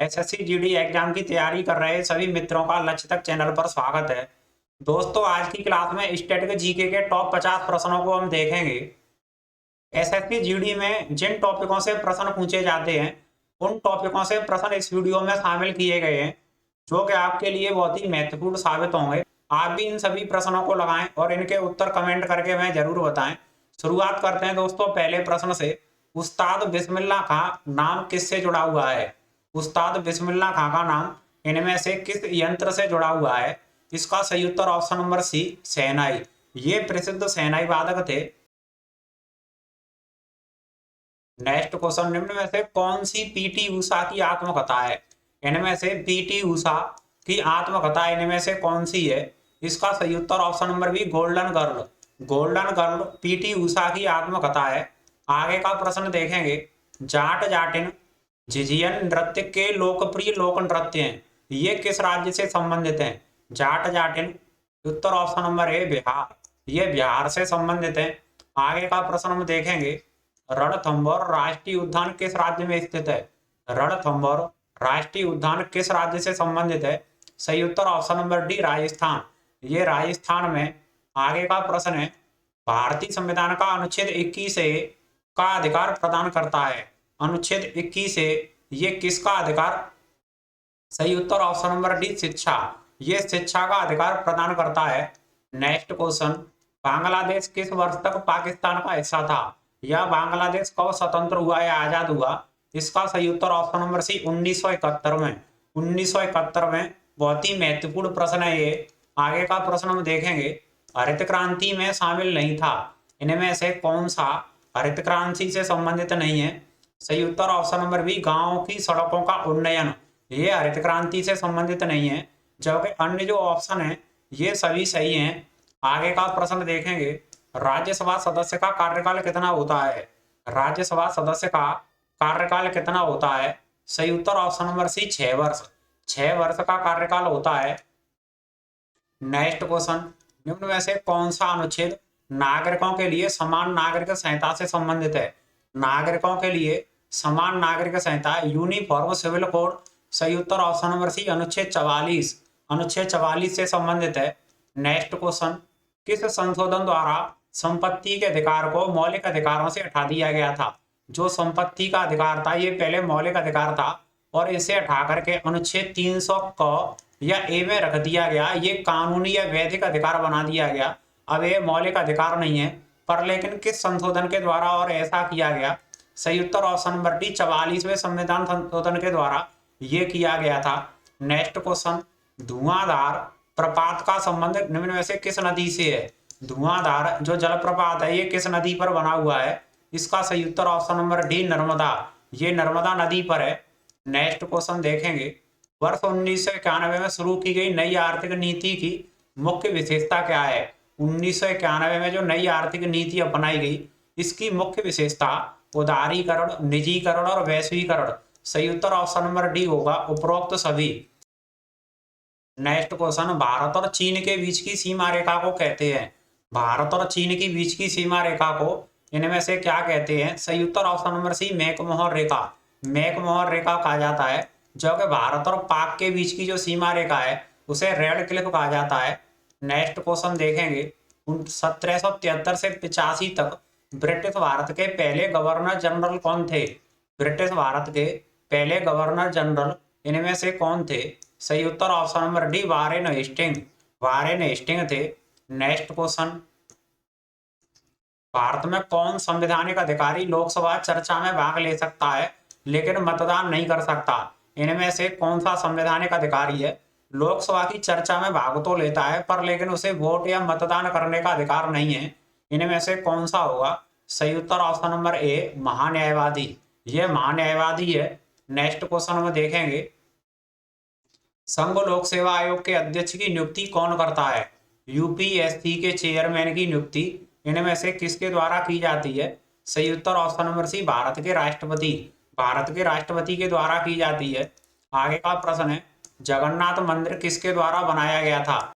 SSC GD exam की तैयारी कर रहे सभी मित्रों का लक्ष्य तक चैनल पर स्वागत है। दोस्तों, आज की क्लास में स्टैटिक जीके के टॉप 50 प्रश्नों को हम देखेंगे। एसएससी जीडी में जिन टॉपिकों से प्रश्न पूछे जाते हैं उन टॉपिकों से प्रश्न इस वीडियो में शामिल किए गए हैं, जो कि आपके लिए बहुत ही महत्वपूर्ण साबित होंगे। आप भी इन सभी प्रश्नों को लगाएं और इनके उत्तर कमेंट करके हमें जरूर बताएं। शुरुआत करते हैं दोस्तों पहले प्रश्न से। उस्ताद बिस्मिल्लाह खां नाम किससे जुड़ा हुआ है? उस्ताद बिस्मिल्लाह खां का नाम इनमें से किस यंत्र से जुड़ा हुआ है? इसका सही उत्तर ऑप्शन नंबर सी, शहनाई। ये प्रसिद्ध शहनाई वादक थे। नेक्स्ट क्वेश्चन, निम्न में से कौन सी पीटी उषा की आत्मकथा है? इनमें से पीटी उषा की आत्मकथा इनमें से कौन सी है? इसका सही उत्तर option number B, golden girl. Golden girl PT Usha की आत्मकथा है। आगे का प्रश्न देखेंगे। जाट जाटिन झिझियन नृत्य के लोकप्रिय लोक नृत्य हैं, ये किस राज्य से संबंधित हैं? जाट जाटिन, उत्तर ऑप्शन नंबर ए, बिहार। ये बिहार से संबंधित हैं। आगे का प्रश्न हम देखेंगे। रणथंभौर राष्ट्रीय उद्यान किस राज्य में स्थित है? रणथंभौर राष्ट्रीय उद्यान किस राज्य से संबंधित है? सही उत्तर ऑप्शन नंबर डी, राजस्थान। ये राजस्थान में। आगे का प्रश्न है। भारतीय संविधान का अनुच्छेद 21 ए का अधिकार प्रदान करता है। अनुच्छेद 21 ए ये किसका अधिकार? सही उत्तर ऑप्शन नंबर डी, शिक्षा। ये शिक्षा का अधिकार प्रदान करता है। नेक्स्ट क्वेश्चन, बांग्लादेश किस वर्ष तक पाकिस्तान का हिस्सा था? या बांग्लादेश कब स्वतंत्र हुआ या आजाद हुआ? इसका सही उत्तर ऑप्शन नंबर सी, 1971 में। 1971 में। बहुत ही महत्वपूर्ण प्रश्न है ये। आगे का प्रश्न हम देखेंगे। हरित क्रांति में शामिल नहीं था, इनमें से कौन सा हरित क्रांति से संबंधित नहीं है? सही उत्तर ऑप्शन नंबर बी, गांवों की सड़कों का उन्नयन। ये हरित क्रांति से संबंधित नहीं है, जबकि अन्य जो ऑप्शन है ये सभी सही हैं। आगे का प्रश्न देखेंगे। राज्यसभा सदस्य का कार्यकाल कितना होता है? राज्यसभा सदस्य का कार्यकाल कितना होता है? सही उत्तर ऑप्शन नंबर सी, 6 वर्ष। 6 वर्ष का कार्यकाल होता है। नेक्स्ट क्वेश्चन, निम्न में से कौन सा अनुच्छेद नागरिकों के लिए समान नागरिक संहिता से संबंधित है? नागरिकों के लिए समान नागरिक संहिता, यूनिफॉर्म सिविल कोड। सही उत्तर ऑप्शन नंबर सी, अनुच्छेद 44। अनुच्छेद 44 से संबंधित है। नेक्स्ट क्वेश्चन, किस संशोधन द्वारा संपत्ति के अधिकार को मौलिक अधिकारों से हटा दिया गया था? जो संपत्ति का अधिकार था ये पहले मौलिक अधिकार था और इसे हटा करके अनुच्छेद 300 क या ए में रख दिया गया। ये कानूनी या वैधिक अधिकार बना दिया गया। अब ये मौलिक अधिकार नहीं है, पर लेकिन किस संशोधन के द्वारा और ऐसा किया गया? सही उत्तर ऑप्शन नंबर डी, 44वें संविधान संशोधन के द्वारा ये किया गया था। नेक्स्ट क्वेश्चन, धुआंधार प्रपात का संबंध निम्न में से किस नदी से है? धुआंधार जो जलप्रपात है ये किस नदी पर बना हुआ है? इसका सही उत्तर ऑप्शन नंबर डी, नर्मदा। ये नर्मदा नदी पर है। नेक्स्ट क्वेश्चन देखेंगे। वर्ष 1991 में शुरू की गई नई आर्थिक नीति की मुख्य विशेषता क्या है? 1991 में जो नई आर्थिक नीति अपनाई गई इसकी मुख्य विशेषता उदारीकरण, निजीकरण और वैश्वीकरण। सही उत्तर ऑप्शन नंबर डी होगा, उपरोक्त सभी। नेक्स्ट क्वेश्चन, भारत और चीन के बीच की सीमा रेखा को कहते हैं? भारत और चीन के बीच की सीमा रेखा को इनमें से क्या कहते हैं? सही उत्तर ऑप्शन नंबर सी, मैकमोहन रेखा। मैकमोहन रेखा कहा जाता है। जो कि भारत और पाक के बीच की जो सीमा रेखा है उसे रेड क्लिफ कहा जाता है। नेक्स्ट क्वेश्चन देखेंगे। 1773 से 85 तक ब्रिटिश भारत के पहले गवर्नर जनरल कौन थे? ब्रिटिश भारत के पहले गवर्नर जनरल इनमें से कौन थे? सही उत्तर option number D, Warren Hastings. Warren Hastings थे। नेक्स्ट क्वेश्चन, भारत में कौन संवैधानिक अधिकारी लोकसभा चर्चा में भाग ले सकता है लेकिन मतदान नहीं कर सकता? इनमें से कौन सा संवैधानिक अधिकारी है लोकसभा की चर्चा में भाग तो लेता है पर लेकिन उसे वोट या मतदान करने का अधिकार नहीं है? इनमें से कौन सा होगा? सही उत्तर ऑप्शन नंबर ए, महान्यायवादी। ये महान्यायवादी है। नेक्स्ट क्वेश्चन हम देखेंगे। संघ लोक सेवा आयोग के अध्यक्ष की नियुक्ति कौन करता है? यूपीएससी के चेयरमैन की नियुक्ति इनमें से किसके द्वारा की जाती है? सही उत्तर ऑप्शन नंबर सी, भारत के राष्ट्रपति। भारत के राष्ट्रपति के द्वारा की जाती है। आगे का प्रश्न है। जगन्नाथ मंदिर किसके द्वारा बनाया गया था?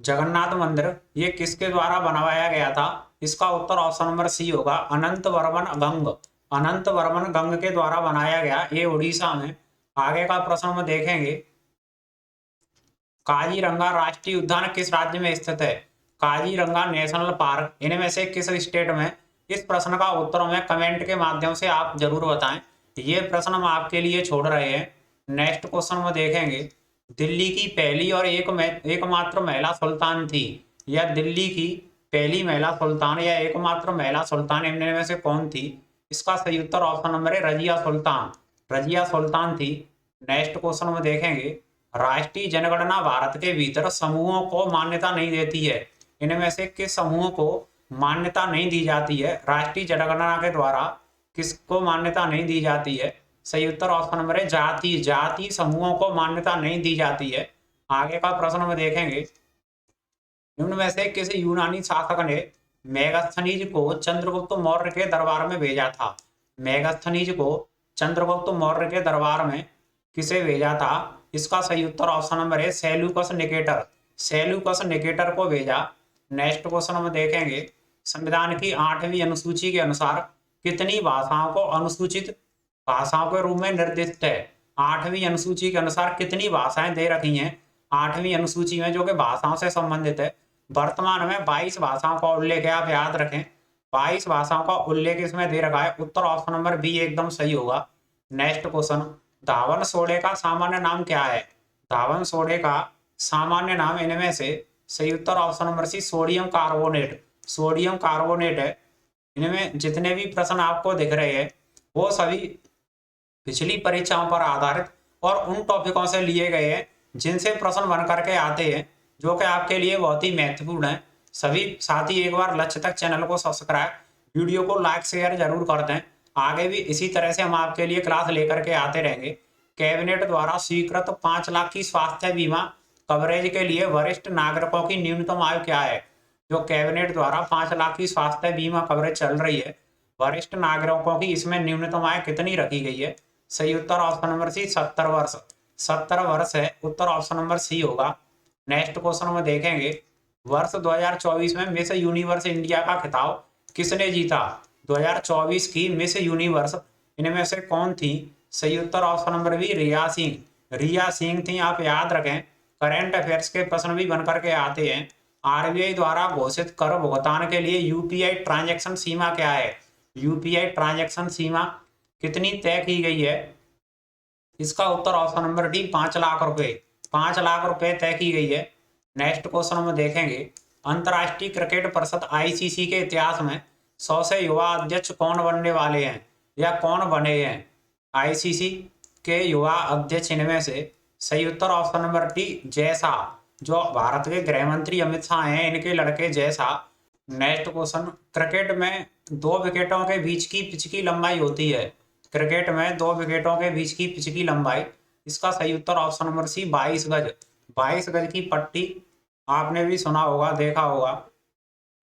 जगन्नाथ मंदिर ये किसके द्वारा बनवाया गया था? इसका उत्तर ऑप्शन नंबर सी होगा, अनंत वर्मन गंग। अनंत वर्मन गंग के द्वारा बनाया गया, ये उड़ीसा में। आगे का प्रश्न में देखेंगे, काजीरंगा राष्ट्रीय उद्यान किस राज्य में स्थित है? काजीरंगा नेशनल पार्क इनमें से किस स्टेट में? इस प्रश्न का उत्तर हमें कमेंट के माध्यम से आप जरूर बताएं। ये प्रश्न हम आपके लिए छोड़ रहे हैं। नेक्स्ट क्वेश्चन में देखेंगे, दिल्ली की पहली और एकमात्र महिला सुल्तान थी। यह दिल्ली की पहली महिला सुल्तान या एकमात्र महिला सुल्तान इनमें में से कौन थी? इसका सही उत्तर ऑप्शन नंबर है रजिया सुल्तान। रजिया सुल्तान थी। नेक्स्ट क्वेश्चन में देखेंगे, राष्ट्रीय जनगणना भारत के भीतर समूहों को मान्यता नहीं देती है। इनमें से किस समूह को मान्यता नहीं दी जाती है? राष्ट्रीय जनगणना के द्वारा किसको मान्यता नहीं दी जाती है? सही उत्तर ऑप्शन नंबर है जाति। जाति समूहों को मान्यता नहीं दी जाती है। आगे का प्रश्न में देखेंगे, निम्न में से किस यूनानी शासक ने मेगास्थनीज को चंद्रगुप्त मौर्य के दरबार में भेजा था? मेगास्थनीज को चंद्रगुप्त मौर्य के दरबार में किसे भेजा था? इसका सही उत्तर ऑप्शन नंबर है सेल्यूकस निकेटर। सेल्यूकस निकेटर को भेजा। नेक्स्ट क्वेश्चन में देखेंगे, संविधान की 8वीं अनुसूची के अनुसार कितनी भाषाओं को अनुसूचित भाषाओं के रूप में निर्दिष्ट है? 8वीं अनुसूची के अनुसार कितनी भाषाएं दे रखी हैं 8वीं अनुसूची में, जो कि भाषाओं से संबंधित है? वर्तमान में 22 भाषाओं का उल्लेख है, आप याद रखें 22 भाषाओं का उल्लेख इसमें दे रखा है। उत्तर ऑप्शन नंबर बी एकदम सही होगा। नेक्स्ट क्वेश्चन, धावन सोडे का सामान्य नाम क्या है? धावन सोडे का सामान्य नाम इनमें से सही उत्तर option number C sodium carbonate. Sodium carbonate है। इनमें जितने भी प्रश्न आपको दिख रहे हैं वो सभी पिछली परीक्षाओं पर आधारित और उन टॉपिकों से लिए गए हैं जिनसे प्रश्न बन करके आते हैं, जो कि आपके लिए बहुत ही महत्वपूर्ण है। सभी साथी एक बार लक्ष्य तक चैनल को सब्सक्राइब, वीडियो को लाइक शेयर जरूर कर दें। आगे भी इसी तरह से हम आपके लिए क्लास लेकर के आते रहेंगे। कैबिनेट द्वारा स्वीकृत 5 लाख की स्वास्थ्य बीमा कवरेज के लिए वरिष्ठ नागरिकों की न्यूनतम आयु क्या है? जो कैबिनेट द्वारा 5 लाख की स्वास्थ्य बीमा कवरेज चल रही है, वरिष्ठ नागरिकों की इसमें न्यूनतम आयु कितनी रखी गई है? सही उत्तर ऑप्शन नंबर सी 70 वर्ष। 70 वर्ष है। उत्तर ऑप्शन नंबर सी होगा। नेक्स्ट क्वेश्चन में देखेंगे, वर्ष 2024 में मिस यूनिवर्स इंडिया का खिताब किसने जीता? 2024 की मिस यूनिवर्स इनमें से कौन थी? सही उत्तर ऑप्शन नंबर बी रिया सिंह। रिया सिंह थी। आप याद रखें, करंट अफेयर्स के प्रश्न भी बन करके आते हैं। आरबीआई द्वारा घोषित कर भुगतान के लिए यूपीआई ट्रांजैक्शन सीमा क्या है? यूपीआई ट्रांजैक्शन सीमा कितनी तय की गई है? इसका उत्तर ऑप्शन नंबर डी 5 लाख रुपए। 5 लाख रुपए तय की गई है। नेक्स्ट क्वेश्चन में देखेंगे, अंतर्राष्ट्रीय क्रिकेट परिषद आईसीसी के इतिहास में 100 से युवा अध्यक्ष कौन बनने वाले हैं या कौन बने हैं? आईसीसी के युवा अध्यक्ष इनमें से सही उत्तर option number D Jay Shah. जो भारत के गृह मंत्री अमित शाह हैं, इनके लड़के Jay Shah. Next question, cricket में 2 विकेटों के बीच की पिच की लंबाई होती है। क्रिकेट में 2 विकेटों के बीच की पिच की लंबाई, इसका सही उत्तर ऑप्शन नंबर सी 22 गज। 22 गज की पट्टी आपने भी सुना होगा, देखा होगा।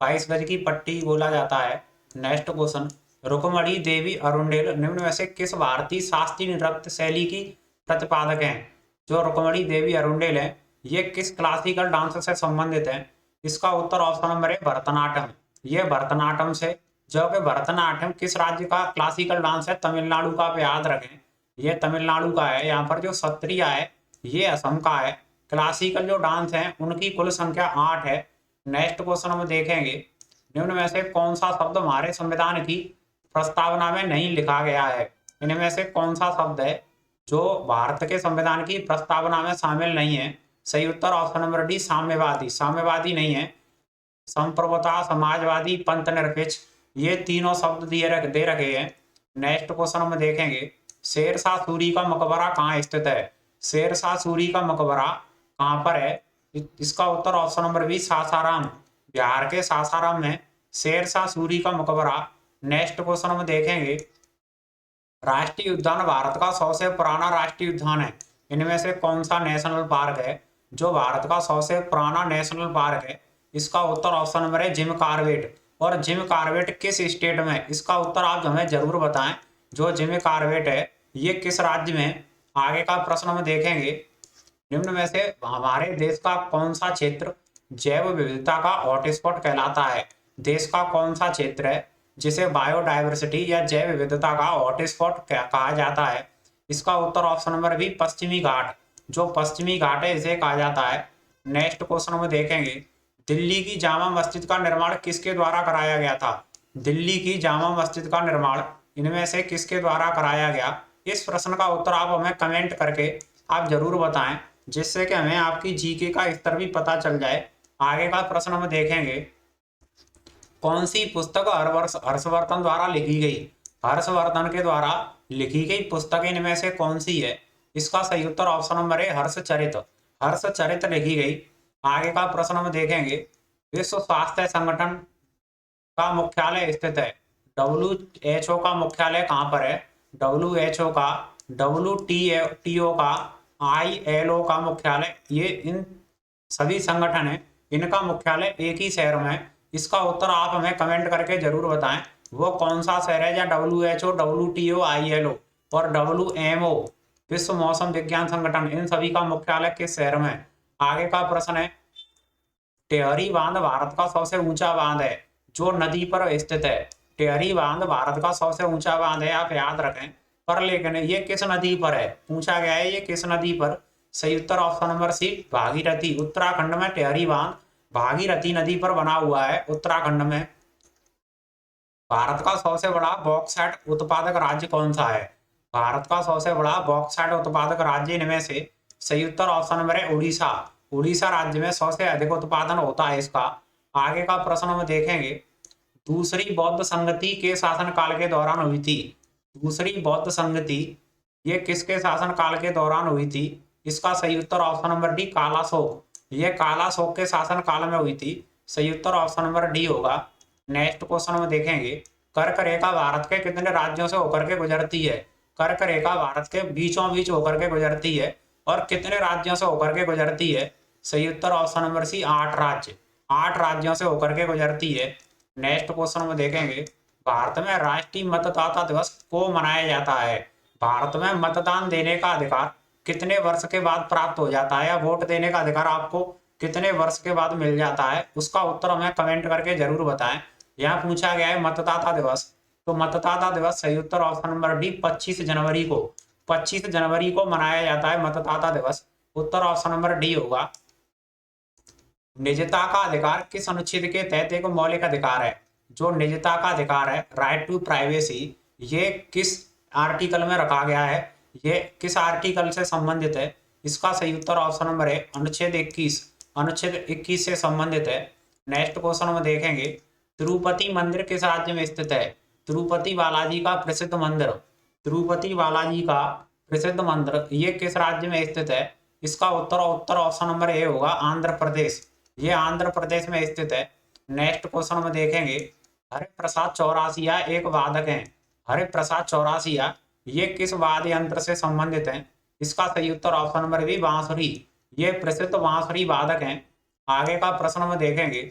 22 गज की पट्टी बोला जाता है। नेक्स्ट क्वेश्चन, रुक्मणी देवी अरुंडेल निम्न में से किस भारतीय शास्त्रीय नृत्य शैली की प्रतिपादक हैं? जो रुक्मणी देवी अरुंडेल है, ये किस क्लासिकल डांस से संबंधित है? इसका उत्तर ऑप्शन नंबर है भरतनाट्यम। ये भरतनाट्यम से, जो कि भरतनाट्यम किस राज्य का क्लासिकल डांस है? तमिलनाडु का। आप याद रखें, ये तमिलनाडु का है। यहाँ पर जो सत्रिया है ये असम का है। क्लासिकल जो डांस है उनकी कुल संख्या 8 है। नेक्स्ट क्वेश्चन में देखेंगे, निम्न में से कौन सा शब्द हमारे संविधान की प्रस्तावना में नहीं लिखा गया है? इनमें से कौन सा शब्द है जो भारत के संविधान की प्रस्तावना में शामिल नहीं है? सही उत्तर ऑप्शन नंबर डी साम्यवादी। साम्यवादी नहीं है। संप्रभुता, समाजवादी, पंथ निरपेक्ष, ये तीनों शब्द दे रखे हैं। नेक्स्ट क्वेश्चन में देखेंगे, शेरशाह सूरी का मकबरा कहाँ स्थित है? शेरशाह सूरी का मकबरा कहाँ पर है? इसका उत्तर option number B Sasaram. Bihar के सासाराम में शेरशाह सूरी का मकबरा। नेक्स्ट क्वेश्चन में देखेंगे, राष्ट्रीय उद्यान भारत का सबसे पुराना राष्ट्रीय उद्यान है। इनमें से कौन सा नेशनल पार्क है जो भारत का सबसे पुराना नेशनल पार्क है? इसका उत्तर ऑप्शन नंबर है जिम कॉर्बेट। और जिम कॉर्बेट किस स्टेट में? इसका उत्तर आप हमें जरूर बताएं। जो जिम कॉर्बेट है ये किस राज्य में? आगे का प्रश्न में देखेंगे, निम्न में से हमारे देश का कौन सा क्षेत्र जैव विविधता का हॉटस्पॉट कहलाता है? देश का कौन सा क्षेत्र है जिसे बायोडायवर्सिटी या जैव विविधता का हॉटस्पॉट कहा जाता है? इसका उत्तर ऑप्शन नंबर बी पश्चिमी घाट, जो पश्चिमी घाट है इसे कहा जाता है। नेक्स्ट क्वेश्चन में देखेंगे, दिल्ली की जामा मस्जिद का निर्माण किसके द्वारा कराया गया था? दिल्ली की जामा मस्जिद का निर्माण इनमें से किसके द्वारा कराया गया? इस प्रश्न का उत्तर आप हमें कमेंट करके आप जरूर बताएं, जिससे कि हमें आपकी जीके का स्तर भी पता चल जाए। आगे का प्रश्न हम देखेंगे, कौन सी पुस्तक हर्षवर्धन द्वारा लिखी गई? हर्षवर्धन के द्वारा लिखी गई पुस्तक इनमें से कौन सी है? इसका सही उत्तर ऑप्शन नंबर है हर्षचरित। हर्षचरित लिखी गई। आगे का प्रश्न हम देखेंगे, विश्व स्वास्थ्य संगठन का मुख्यालय स्थित है? WHO का मुख्यालय कहाँ पर है? WHO का, WTO का, ILO का मुख्यालय, ये इन सभी संगठन है, इनका मुख्यालय एक ही शहर में है। इसका उत्तर आप हमें कमेंट करके जरूर बताएं, वो कौन सा शहर है? या WHO, WTO, ILO और WMO विश्व मौसम विज्ञान संगठन, इन सभी का मुख्यालय किस शहर में है? आगे का प्रश्न है, टिहरी बांध भारत का सबसे ऊंचा बांध है जो नदी पर स्थित है। टिहरी बांध भारत का सबसे ऊंचा बांध है, आप याद रखें। पर लेकिन ये किस नदी पर है पूछा गया है, ये किस नदी पर? सही उत्तर option number C Bhagirathi. Uttarakhand में टिहरी बांध भागीरथी नदी पर बना हुआ है, उत्तराखंड में। भारत का सबसे बड़ा बॉक्साइट उत्पादक राज्य कौन सा है? भारत का सबसे बड़ा बॉक्साइट उत्पादक राज्य इनमें से सही उत्तर ऑप्शन नंबर है उड़ीसा। उड़ीसा राज्य में सबसे अधिक उत्पादन होता है इसका। आगे का प्रश्न हम देखेंगे, दूसरी बौद्ध संगति के शासनकाल के दौरान हुई थी? दूसरी बौद्ध संगति ये किसके शासनकाल के दौरान हुई थी? इसका सही उत्तर ऑप्शन नंबर डी कालाशोक। ये कालाशोक के शासनकाल में हुई थी। सही उत्तर ऑप्शन नंबर डी होगा। नेक्स्ट क्वेश्चन में देखेंगे, कर्क रेखा भारत के कितने राज्यों से होकर के गुजरती है? कर्क रेखा भारत के बीचों बीच होकर के गुजरती है और कितने राज्यों से होकर के गुजरती है? सही उत्तर ऑप्शन नंबर सी 8 राज्य। 8 राज्यों से होकर के गुजरती है। नेक्स्ट क्वेश्चन में देखेंगे, भारत में राष्ट्रीय मतदाता दिवस को मनाया जाता है? भारत में मतदान देने का अधिकार कितने वर्ष के बाद प्राप्त हो जाता है, या वोट देने का अधिकार आपको कितने वर्ष के बाद मिल जाता है? उसका उत्तर हमें कमेंट करके जरूर बताएं। यहाँ पूछा गया है मतदाता दिवस, तो मतदाता दिवस सही उत्तर ऑप्शन नंबर डी 25 जनवरी को, 25 जनवरी को मनाया जाता है मतदाता दिवस। उत्तर ऑप्शन नंबर डी होगा। निजता का अधिकार किस अनुच्छेद के तहत एक मौलिक अधिकार है? जो निजता का अधिकार है, राइट टू प्राइवेसी, ये किस आर्टिकल में रखा गया है? ये किस आर्टिकल से संबंधित है? इसका सही उत्तर ऑप्शन नंबर है अनुच्छेद 21। अनुच्छेद 21 से संबंधित है। नेक्स्ट क्वेश्चन में देखेंगे, तिरुपति मंदिर किस राज्य में स्थित है? तिरुपति बालाजी का प्रसिद्ध मंदिर, तिरुपति बालाजी का प्रसिद्ध मंदिर ये किस राज्य में स्थित है? इसका उत्तर ऑप्शन नंबर ए होगा आंध्र प्रदेश। ये आंध्र प्रदेश में स्थित है। नेक्स्ट क्वेश्चन में देखेंगे, हरिप्रसाद चौरासिया एक वादक हैं। हरिप्रसाद चौरासिया ये किस वाद्य यंत्र से संबंधित हैं? इसका सही उत्तर ऑप्शन नंबर बी बांसुरी। ये प्रसिद्ध बांसुरी वादक हैं। आगे का प्रश्न में देखेंगे,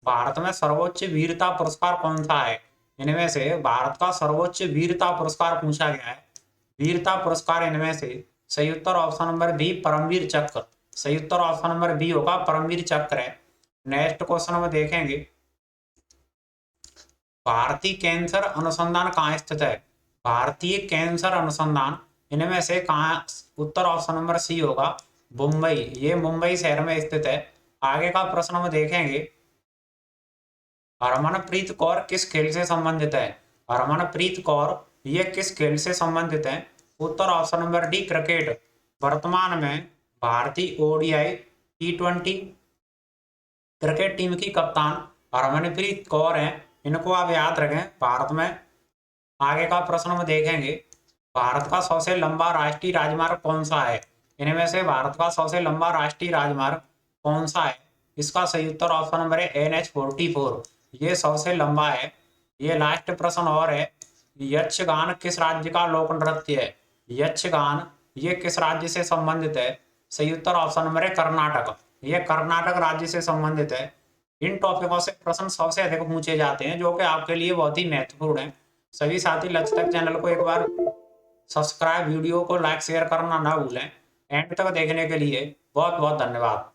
भारत में सर्वोच्च वीरता पुरस्कार कौन सा है? इनमें से भारत का सर्वोच्च वीरता पुरस्कार पूछा गया है। वीरता पुरस्कार इनमें से सही उत्तर ऑप्शन नंबर बी परमवीर चक्र। सही उत्तर ऑप्शन नंबर बी होगा परमवीर चक्र है। नेक्स्ट क्वेश्चन में देखेंगे, भारतीय कैंसर अनुसंधान कहाँ स्थित है? भारतीय कैंसर अनुसंधान इनमें से कहाँ? उत्तर ऑप्शन नंबर सी होगा मुंबई। ये मुंबई शहर में स्थित है। आगे का प्रश्न में देखेंगे, हरमनप्रीत कौर किस खेल से संबंधित है? हरमनप्रीत कौर ये किस खेल से संबंधित है? उत्तर ऑप्शन नंबर डी क्रिकेट। वर्तमान में भारतीय ODI T20 क्रिकेट टीम की कप्तान हरमनप्रीत कौर हैं। इनको आप याद रखें भारत में। आगे का प्रश्न में देखेंगे, भारत का सबसे लंबा राष्ट्रीय राजमार्ग कौन सा है? इनमें से भारत का सबसे लंबा राष्ट्रीय राजमार्ग कौन सा है? इसका सही उत्तर ऑप्शन नंबर है NH44। ये सबसे लंबा है। ये लास्ट प्रश्न और है, यक्षगान किस राज्य का लोक नृत्य है? यक्षगान ये किस राज्य से संबंधित है? सही उत्तर ऑप्शन नंबर है कर्नाटक। ये कर्नाटक राज्य से संबंधित है। इन टॉपिकों से प्रश्न सबसे अधिक पूछे जाते हैं, जो कि आपके लिए बहुत ही महत्वपूर्ण है। सभी साथी लक्ष्य तक चैनल को एक बार सब्सक्राइब, वीडियो को लाइक शेयर करना ना भूलें। एंड तक देखने के लिए बहुत बहुत धन्यवाद।